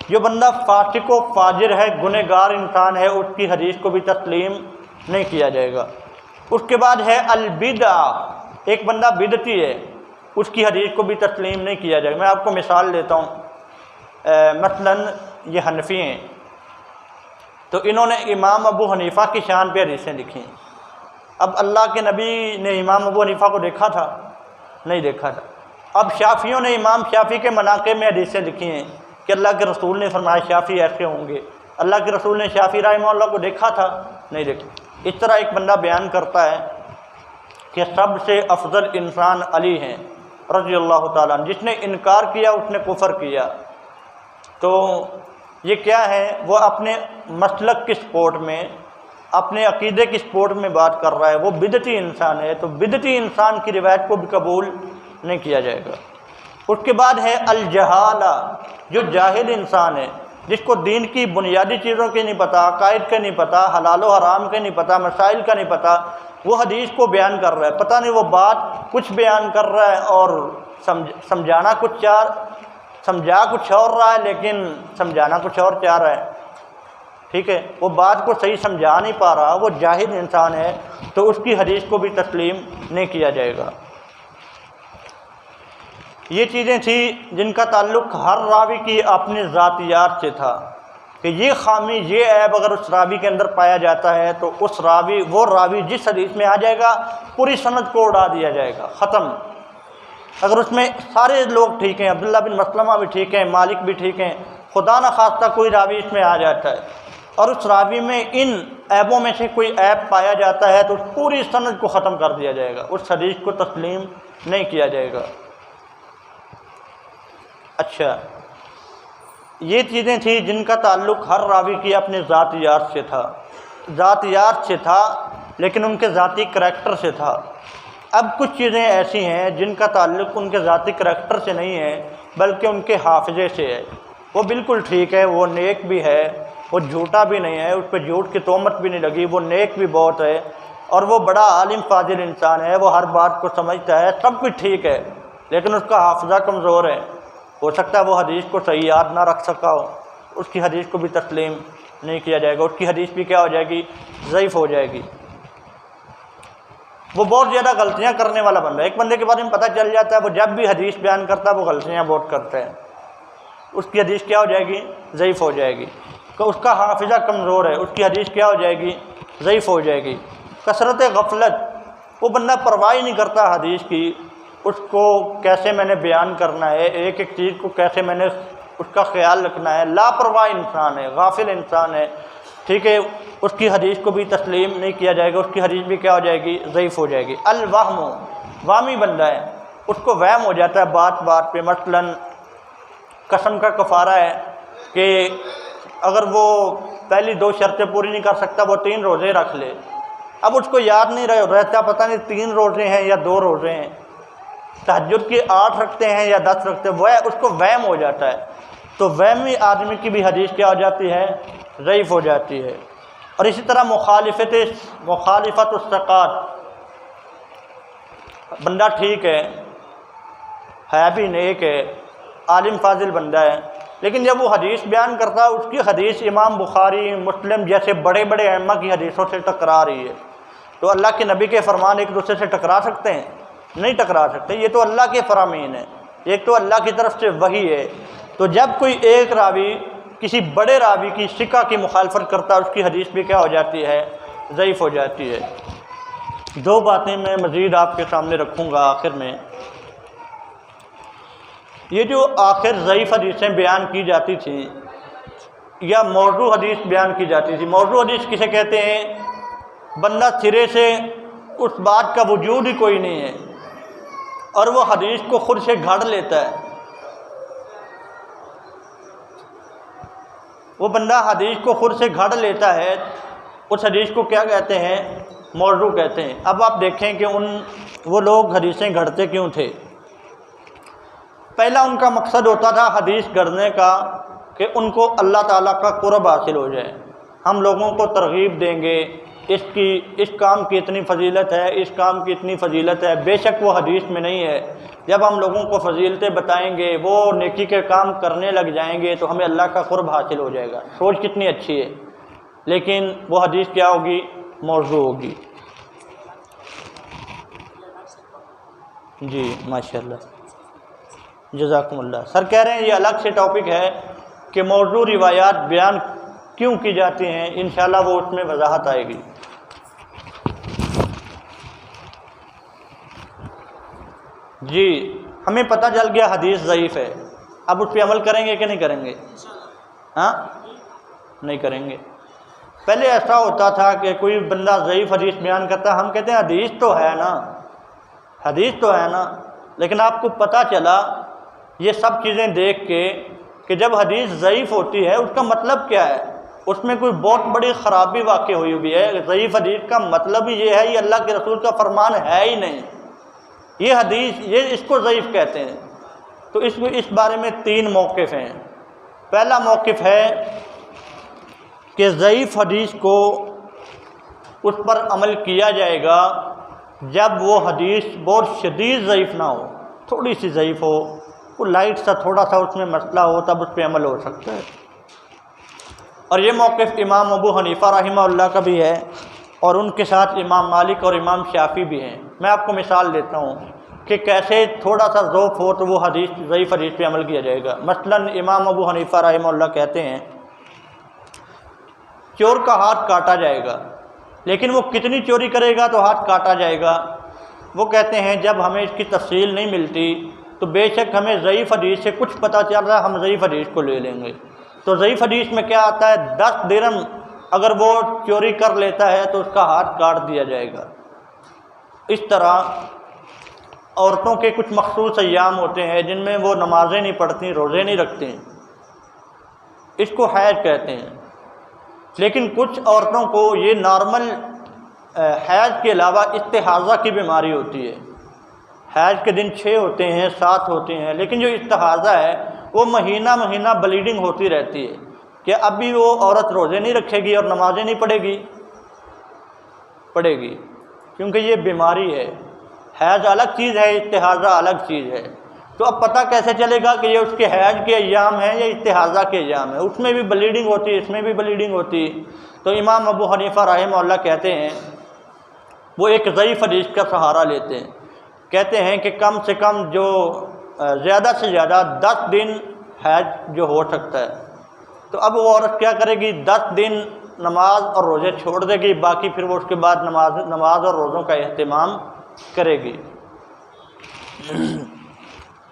جو بندہ فاسق و فاجر ہے، گنہگار انسان ہے، اس کی حدیث کو بھی تسلیم نہیں کیا جائے گا۔ اس کے بعد ہے البدع، ایک بندہ بدعتی ہے، اس کی حدیث کو بھی تسلیم نہیں کیا جائے گا۔ میں آپ کو مثال دیتا ہوں، مثلاً یہ حنفی ہیں تو انہوں نے امام ابو حنیفہ کی شان پہ حدیثیں لکھی ہیں۔ اب اللہ کے نبی نے امام ابو حنیفہ کو دیکھا تھا؟ نہیں دیکھا تھا۔ اب شافعیوں نے امام شافعی کے مناقب میں حدیثیں لکھی ہیں کہ اللہ کے رسول نے فرمایا شافعی ایسے ہوں گے، اللہ کے رسول نے شافعی رحمہ اللہ کو دیکھا تھا؟ نہیں دیکھا۔ اس طرح ایک بندہ بیان کرتا ہے کہ سب سے افضل انسان علی ہیں رضی اللہ تعالیٰ عنہ، جس نے انکار کیا اس نے کفر کیا۔ تو یہ کیا ہے؟ وہ اپنے مسلک کی سپورٹ میں، اپنے عقیدے کی سپورٹ میں بات کر رہا ہے، وہ بدعتی انسان ہے، تو بدعتی انسان کی روایت کو بھی قبول نہیں کیا جائے گا۔ اس کے بعد ہے الجہالہ، جو جاہل انسان ہے، جس کو دین کی بنیادی چیزوں کے نہیں پتہ، عقائد کا نہیں پتہ، حلال و حرام کا نہیں پتہ، مسائل کا نہیں پتہ، وہ حدیث کو بیان کر رہا ہے، پتہ نہیں وہ بات کچھ بیان کر رہا ہے اور سمجھا کچھ اور رہا ہے، لیکن سمجھانا کچھ اور چاہ رہا ہے، ٹھیک ہے، وہ بات کو صحیح سمجھا نہیں پا رہا، وہ جاہل انسان ہے، تو اس کی حدیث کو بھی تسلیم نہیں کیا جائے گا۔ یہ چیزیں تھیں جن کا تعلق ہر راوی کی اپنی ذاتیات سے تھا، کہ یہ خامی، یہ عیب اگر اس راوی کے اندر پایا جاتا ہے تو وہ راوی جس حدیث میں آ جائے گا پوری سند کو اڑا دیا جائے گا، ختم۔ اگر اس میں سارے لوگ ٹھیک ہیں، عبداللہ بن مسلمہ بھی ٹھیک ہیں، مالک بھی ٹھیک ہیں، خدا نہ خواستہ کوئی راوی اس میں آ جاتا ہے اور اس راوی میں ان عیبوں میں سے کوئی عیب پایا جاتا ہے تو پوری سند کو ختم کر دیا جائے گا، اس حدیث کو تسلیم نہیں کیا جائے گا۔ اچھا، یہ چیزیں تھیں جن کا تعلق ہر راوی کی اپنے ذاتیات سے تھا، لیکن ان کے ذاتی کریکٹر سے تھا۔ اب کچھ چیزیں ایسی ہیں جن کا تعلق ان کے ذاتی کریکٹر سے نہیں ہے بلکہ ان کے حافظے سے ہے۔ وہ بالکل ٹھیک ہے، وہ نیک بھی ہے، وہ جھوٹا بھی نہیں ہے، اس پہ جھوٹ کی تہمت بھی نہیں لگی، وہ نیک بھی بہت ہے اور وہ بڑا عالم فاضل انسان ہے، وہ ہر بات کو سمجھتا ہے، سب کچھ ٹھیک ہے، لیکن اس کا حافظہ کمزور ہے، ہو سکتا ہے وہ حدیث کو صحیح یاد نہ رکھ سکا ہو، اس کی حدیث کو بھی تسلیم نہیں کیا جائے گا، اس کی حدیث بھی کیا ہو جائے گی؟ ضعیف ہو جائے گی۔ وہ بہت زیادہ غلطیاں کرنے والا بندہ ہے، ایک بندے کے بارے میں پتہ چل جاتا ہے وہ جب بھی حدیث بیان کرتا ہے وہ غلطیاں بہت کرتا ہے، اس کی حدیث کیا ہو جائے گی؟ ضعیف ہو جائے گی۔ کہ اس کا حافظہ کمزور ہے، اس کی حدیث کیا ہو جائے گی؟ ضعیف ہو جائے گی۔ کثرت غفلت، وہ بندہ پرواہ ہی نہیں کرتا حدیث کی، اس کو کیسے میں نے بیان کرنا ہے، ایک ایک چیز کو کیسے میں نے اس کا خیال رکھنا ہے، لاپرواہ انسان ہے، غافل انسان ہے، ٹھیک ہے، اس کی حدیث کو بھی تسلیم نہیں کیا جائے گا، اس کی حدیث بھی کیا ہو جائے گی؟ ضعیف ہو جائے گی۔ الوہم، وامی بندہ ہے، اس کو وہم ہو جاتا ہے بات بات پہ، مثلاً قسم کا کفارہ ہے کہ اگر وہ پہلی 2 شرطیں پوری نہیں کر سکتا وہ 3 روزے رکھ لے، اب اس کو یاد نہیں رہتا، پتہ نہیں 3 روزے ہیں یا 2 روزے ہیں، تہجد کی 8 رکھتے ہیں یا 10 رکھتے ہیں، وہ اس کو وہم ہو جاتا ہے، تو وہمی آدمی کی بھی حدیث کیا ہو جاتی ہے؟ ضعیف ہو جاتی ہے۔ اور اسی طرح مخالفت الثقات، بندہ ٹھیک ہے بھی نیک ہے، عالم فاضل بندہ ہے، لیکن جب وہ حدیث بیان کرتا ہے اس کی حدیث امام بخاری، مسلم جیسے بڑے بڑے ائمہ کی حدیثوں سے ٹکرا رہی ہے، تو اللہ کے نبی کے فرمان ایک دوسرے سے ٹکرا سکتے ہیں؟ نہیں ٹکرا سکتے، یہ تو اللہ کے فرامین ہیں، ایک تو اللہ کی طرف سے وحی ہے، تو جب کوئی ایک راوی کسی بڑے راوی کی ثقہ کی مخالفت کرتا ہے اس کی حدیث بھی کیا ہو جاتی ہے؟ ضعیف ہو جاتی ہے۔ 2 باتیں میں مزید آپ کے سامنے رکھوں گا آخر میں۔ یہ جو آخر ضعیف حدیثیں بیان کی جاتی تھیں یا موضوع حدیث بیان کی جاتی تھی، موضوع حدیث کسے کہتے ہیں؟ بندہ سرے سے اس بات کا وجود ہی کوئی نہیں ہے اور وہ حدیث کو خود سے گھڑ لیتا ہے، وہ بندہ حدیث کو خود سے گھڑ لیتا ہے، اس حدیث کو کیا کہتے ہیں؟ موضوع کہتے ہیں۔ اب آپ دیکھیں کہ وہ لوگ حدیثیں گھڑتے کیوں تھے؟ پہلا ان کا مقصد ہوتا تھا حدیث گھڑنے کا کہ ان کو اللہ تعالیٰ کا قرب حاصل ہو جائے، ہم لوگوں کو ترغیب دیں گے، اس کام کی اتنی فضیلت ہے، اس کام کی اتنی فضیلت ہے، بے شک وہ حدیث میں نہیں ہے، جب ہم لوگوں کو فضیلتیں بتائیں گے وہ نیکی کے کام کرنے لگ جائیں گے تو ہمیں اللہ کا قرب حاصل ہو جائے گا۔ سوچ کتنی اچھی ہے، لیکن وہ حدیث کیا ہوگی؟ موضوع ہوگی۔ جی ماشاءاللہ، جزاکم اللہ۔ سر کہہ رہے ہیں یہ الگ سے ٹاپک ہے کہ موضوع روایات بیان کیوں کی جاتی ہیں، انشاءاللہ وہ اس میں وضاحت آئے گی۔ جی ہمیں پتہ چل گیا حدیث ضعیف ہے، اب اس پہ عمل کریں گے کہ نہیں کریں گے؟ ہاں نہیں کریں گے۔ پہلے ایسا ہوتا تھا کہ کوئی بندہ ضعیف حدیث بیان کرتا ہے، ہم کہتے ہیں حدیث تو ہے نا، حدیث تو ہے نا، لیکن آپ کو پتہ چلا یہ سب چیزیں دیکھ کے کہ جب حدیث ضعیف ہوتی ہے اس کا مطلب کیا ہے؟ اس میں کوئی بہت بڑی خرابی واقع ہوئی ہوئی ہے۔ ضعیف حدیث کا مطلب ہی یہ ہے یہ اللہ کے رسول کا فرمان ہے ہی نہیں، یہ حدیث، یہ اس کو ضعیف کہتے ہیں۔ تو اس بارے میں 3 موقف ہیں۔ پہلا موقف ہے کہ ضعیف حدیث کو اس پر عمل کیا جائے گا جب وہ حدیث بہت شدید ضعیف نہ ہو، تھوڑی سی ضعیف ہو، وہ لائٹ سا تھوڑا سا اس میں مسئلہ ہو، تب اس پہ عمل ہو سکتا ہے۔ اور یہ موقف امام ابو حنیفہ رحمہ اللہ کا بھی ہے، اور ان کے ساتھ امام مالک اور امام شافعی بھی ہیں۔ میں آپ کو مثال دیتا ہوں کہ کیسے تھوڑا سا ذوف ہو تو وہ ضعیف حدیث پہ عمل کیا جائے گا۔ مثلا امام ابو حنیفہ رحمہ اللہ کہتے ہیں چور کا ہاتھ کاٹا جائے گا، لیکن وہ کتنی چوری کرے گا تو ہاتھ کاٹا جائے گا؟ وہ کہتے ہیں جب ہمیں اس کی تفصیل نہیں ملتی تو بے شک ہمیں ضعیف حدیث سے کچھ پتہ چل رہا ہے، ہم ضعیف حدیث کو لے لیں گے۔ تو ضعیف حدیث میں کیا آتا ہے؟ 10 درہم اگر وہ چوری کر لیتا ہے تو اس کا ہاتھ کاٹ دیا جائے گا۔ اس طرح عورتوں کے کچھ مخصوص ایام ہوتے ہیں جن میں وہ نمازیں نہیں پڑھتی، روزے نہیں رکھتے، اس کو حیض کہتے ہیں۔ لیکن کچھ عورتوں کو یہ نارمل حیض کے علاوہ استحاضہ کی بیماری ہوتی ہے۔ حیض کے دن 6 ہوتے ہیں، 7 ہوتے ہیں، لیکن جو استحاضہ ہے وہ مہینہ مہینہ بلیڈنگ ہوتی رہتی ہے کہ اب بھی وہ عورت روزے نہیں رکھے گی اور نمازیں نہیں پڑھے گی کیونکہ یہ بیماری ہے۔ حیض الگ چیز ہے، استحاضہ الگ چیز ہے۔ تو اب پتہ کیسے چلے گا کہ یہ اس کے حیض کے ایام ہیں یا استحاضہ کے ایام ہیں؟ اس میں بھی بلیڈنگ ہوتی ہے، اس میں بھی بلیڈنگ ہوتی ہے۔ تو امام ابو حنیفہ رحمہ اللہ کہتے ہیں وہ ایک ضعیف حدیث کا سہارا لیتے ہیں، کہتے ہیں کہ کم سے کم جو زیادہ سے زیادہ 10 دن حیض جو ہو سکتا ہے۔ تو اب وہ عورت کیا کرے گی؟ 10 دن نماز اور روزے چھوڑ دے گی، باقی پھر وہ اس کے بعد نماز اور روزوں کا اہتمام کرے گی۔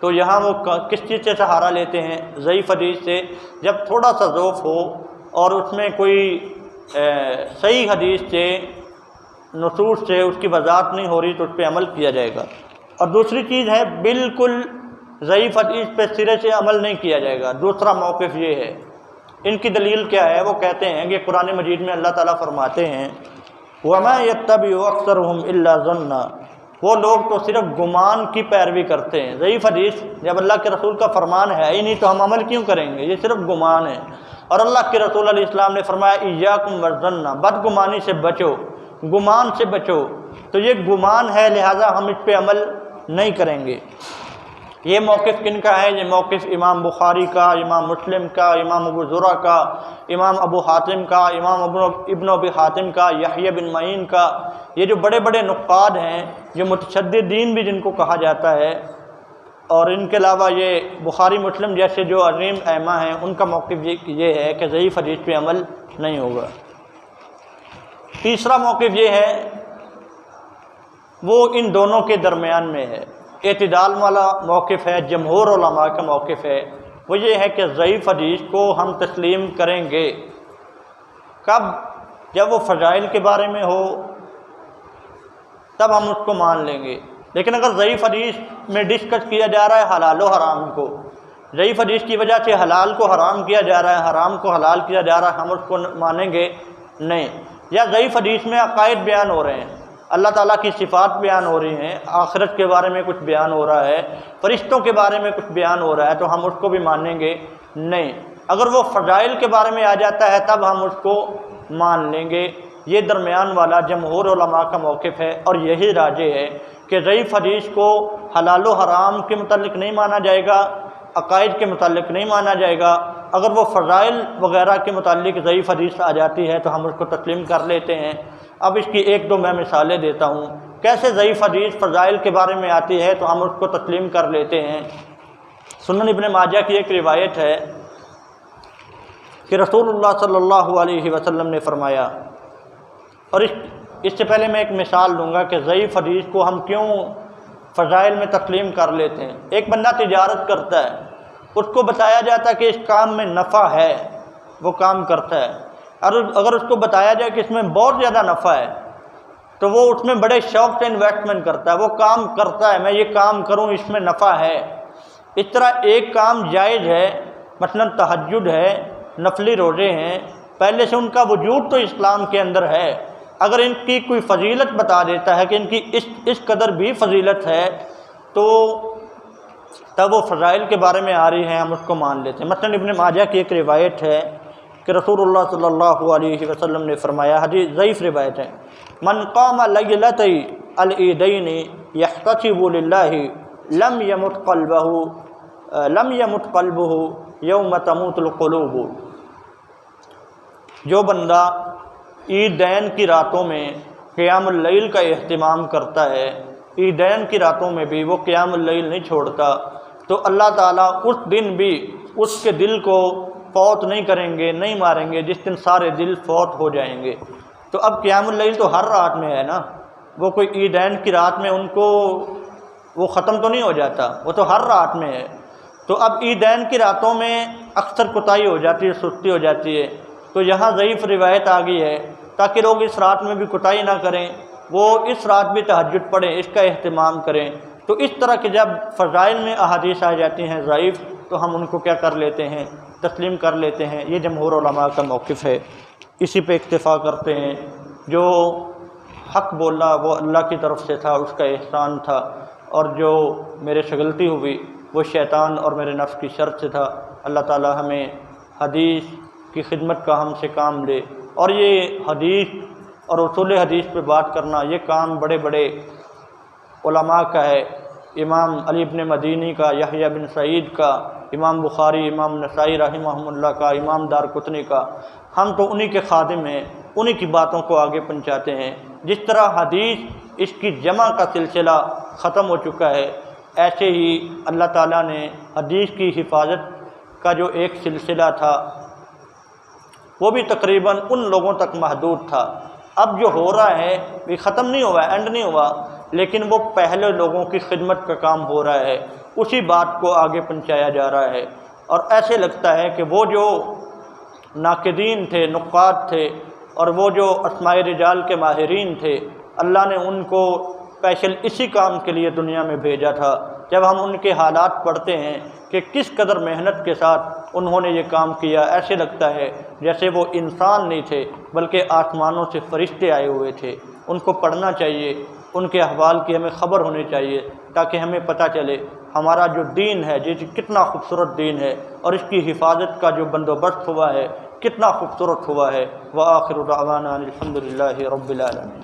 تو یہاں وہ کس چیز سے سہارا لیتے ہیں؟ ضعیف حدیث سے۔ جب تھوڑا سا ضعف ہو اور اس میں کوئی صحیح حدیث سے، نصوص سے اس کی وضاحت نہیں ہو رہی تو اس پہ عمل کیا جائے گا۔ اور دوسری چیز ہے بالکل ضعیف حدیث پہ سرے سے عمل نہیں کیا جائے گا۔ دوسرا موقف یہ ہے، ان کی دلیل کیا ہے؟ وہ کہتے ہیں کہ قرآن مجید میں اللہ تعالیٰ فرماتے ہیں وَمَا يَتَّبِعُ أَكْثَرُهُمْ إِلَّا ظَنًّا، وہ لوگ تو صرف گمان کی پیروی کرتے ہیں۔ ضعیف حدیث جب اللہ کے رسول کا فرمان ہے ہی نہیں تو ہم عمل کیوں کریں گے؟ یہ صرف گمان ہے۔ اور اللہ کے رسول علیہ السلام نے فرمایا إِيَّاكُمْ وَالظَّنَّ، بدگمانی سے بچو، گمان سے بچو۔ تو یہ گمان ہے، لہٰذا ہم اس پہ عمل نہیں کریں گے۔ یہ موقف کن کا ہے؟ یہ موقف امام بخاری کا، امام مسلم کا، امام ابو زرع کا، امام ابو حاتم کا، امام ابن ابی حاتم کا، یحییٰ بن معین کا۔ یہ جو بڑے بڑے نقاد ہیں، جو متشددین بھی جن کو کہا جاتا ہے، اور ان کے علاوہ یہ بخاری مسلم جیسے جو عظیم ائمہ ہیں، ان کا موقف یہ ہے کہ ضعیف حدیث پہ عمل نہیں ہوگا۔ تیسرا موقف یہ ہے، وہ ان دونوں کے درمیان میں ہے، اعتدال والا موقف ہے، جمہور علماء کا موقف ہے۔ وہ یہ ہے کہ ضعیف حدیث کو ہم تسلیم کریں گے کب؟ جب وہ فضائل کے بارے میں ہو تب ہم اس کو مان لیں گے۔ لیکن اگر ضعیف حدیث میں ڈسکس کیا جا رہا ہے حلال و حرام کو، ضعیف حدیث کی وجہ سے حلال کو حرام کیا جا رہا ہے، حرام کو حلال کیا جا رہا ہے، ہم اس کو مانیں گے نہیں۔ یا ضعیف حدیث میں عقائد بیان ہو رہے ہیں، اللہ تعالیٰ کی صفات بیان ہو رہی ہیں، آخرت کے بارے میں کچھ بیان ہو رہا ہے، فرشتوں کے بارے میں کچھ بیان ہو رہا ہے، تو ہم اس کو بھی مانیں گے نہیں۔ اگر وہ فضائل کے بارے میں آ جاتا ہے تب ہم اس کو مان لیں گے۔ یہ درمیان والا جمہور علماء کا موقف ہے، اور یہی راجح ہے کہ ضعیف حدیث کو حلال و حرام کے متعلق نہیں مانا جائے گا، عقائد کے متعلق نہیں مانا جائے گا۔ اگر وہ فضائل وغیرہ کے متعلق ضعیف حدیث آ جاتی ہے تو ہم اس کو تسلیم کر لیتے ہیں۔ اب اس کی 1-2 میں مثالیں دیتا ہوں کیسے ضعیف حدیث فضائل کے بارے میں آتی ہے تو ہم اس کو تسلیم کر لیتے ہیں۔ سنن ابن ماجہ کی ایک روایت ہے کہ رسول اللہ صلی اللہ علیہ وسلم نے فرمایا، اور اس سے پہلے میں ایک مثال دوں گا کہ ضعیف حدیث کو ہم کیوں فضائل میں تسلیم کر لیتے ہیں۔ ایک بندہ تجارت کرتا ہے، اس کو بتایا جاتا ہے کہ اس کام میں نفع ہے، وہ کام کرتا ہے، اور اگر اس کو بتایا جائے کہ اس میں بہت زیادہ نفع ہے تو وہ اس میں بڑے شوق سے انویسٹمنٹ کرتا ہے، وہ کام کرتا ہے، میں یہ کام کروں، اس میں نفع ہے۔ اس طرح ایک کام جائز ہے، مثلا تہجد ہے، نفلی روزے ہیں، پہلے سے ان کا وجود تو اسلام کے اندر ہے، اگر ان کی کوئی فضیلت بتا دیتا ہے کہ ان کی اس قدر بھی فضیلت ہے تو تب وہ فضائل کے بارے میں آ رہی ہیں ہم اس کو مان لیتے ہیں۔ مثلا ابن ماجہ کی ایک روایت ہے کہ رسول اللہ صلی اللہ علیہ وسلم نے فرمایا، حدیث ضعیف روایت ہے، من قام لیلتی العیدین یحتسب للہ لم یمت قلبہ یوم تموت القلوب۔ جو بندہ عیدین کی راتوں میں قیام اللیل کا اہتمام کرتا ہے، عیدین کی راتوں میں بھی وہ قیام اللیل نہیں چھوڑتا، تو اللہ تعالیٰ اس دن بھی اس کے دل کو فوت نہیں کریں گے، نہیں ماریں گے، جس دن سارے دل فوت ہو جائیں گے۔ تو اب قیام اللیل تو ہر رات میں ہے نا، وہ کوئی عیدین کی رات میں ان کو وہ ختم تو نہیں ہو جاتا، وہ تو ہر رات میں ہے۔ تو اب عیدین کی راتوں میں اکثر کوتاہی ہو جاتی ہے، سستی ہو جاتی ہے، تو یہاں ضعیف روایت آ گئی ہے تاکہ لوگ اس رات میں بھی کوتاہی نہ کریں، وہ اس رات بھی تہجد پڑھیں، اس کا اہتمام کریں۔ تو اس طرح کے جب فضائل میں احادیث آ جاتی ہیں ضعیف، تو ہم ان کو کیا کر لیتے ہیں، تسلیم کر لیتے ہیں۔ یہ جمہور علماء کا موقف ہے، اسی پہ اکتفا کرتے ہیں۔ جو حق بولا وہ اللہ کی طرف سے تھا، اس کا احسان تھا، اور جو میرے سے غلطی ہوئی وہ شیطان اور میرے نفس کی شرط سے تھا۔ اللہ تعالی ہمیں حدیث کی خدمت کا ہم سے کام لے، اور یہ حدیث اور اصول حدیث پہ بات کرنا یہ کام بڑے بڑے علماء کا ہے، امام علی بن مدینی کا، یحییٰ بن سعید کا، امام بخاری، امام نسائی رحمہم اللہ کا، امام دارقطنی کا۔ ہم تو انہی کے خادم ہیں، انہی کی باتوں کو آگے پہنچاتے ہیں۔ جس طرح حدیث اس کی جمع کا سلسلہ ختم ہو چکا ہے، ایسے ہی اللہ تعالیٰ نے حدیث کی حفاظت کا جو ایک سلسلہ تھا وہ بھی تقریباً ان لوگوں تک محدود تھا۔ اب جو ہو رہا ہے یہ ختم نہیں ہوا، اینڈ نہیں ہوا، لیکن وہ پہلے لوگوں کی خدمت کا کام ہو رہا ہے، اسی بات کو آگے پہنچایا جا رہا ہے۔ اور ایسے لگتا ہے کہ وہ جو ناقدین تھے، نقاد تھے، اور وہ جو اسماء رجال کے ماہرین تھے، اللہ نے ان کو اسپیشل اسی کام کے لیے دنیا میں بھیجا تھا۔ جب ہم ان کے حالات پڑھتے ہیں کہ کس قدر محنت کے ساتھ انہوں نے یہ کام کیا، ایسے لگتا ہے جیسے وہ انسان نہیں تھے بلکہ آسمانوں سے فرشتے آئے ہوئے تھے۔ ان کو پڑھنا چاہیے، ان کے احوال کی ہمیں خبر ہونی چاہیے، تاکہ ہمیں پتہ چلے ہمارا جو دین ہے جی کتنا خوبصورت دین ہے، اور اس کی حفاظت کا جو بندوبست ہوا ہے کتنا خوبصورت ہوا ہے۔ وآخر دعوانا الحمد للہ رب العالمین۔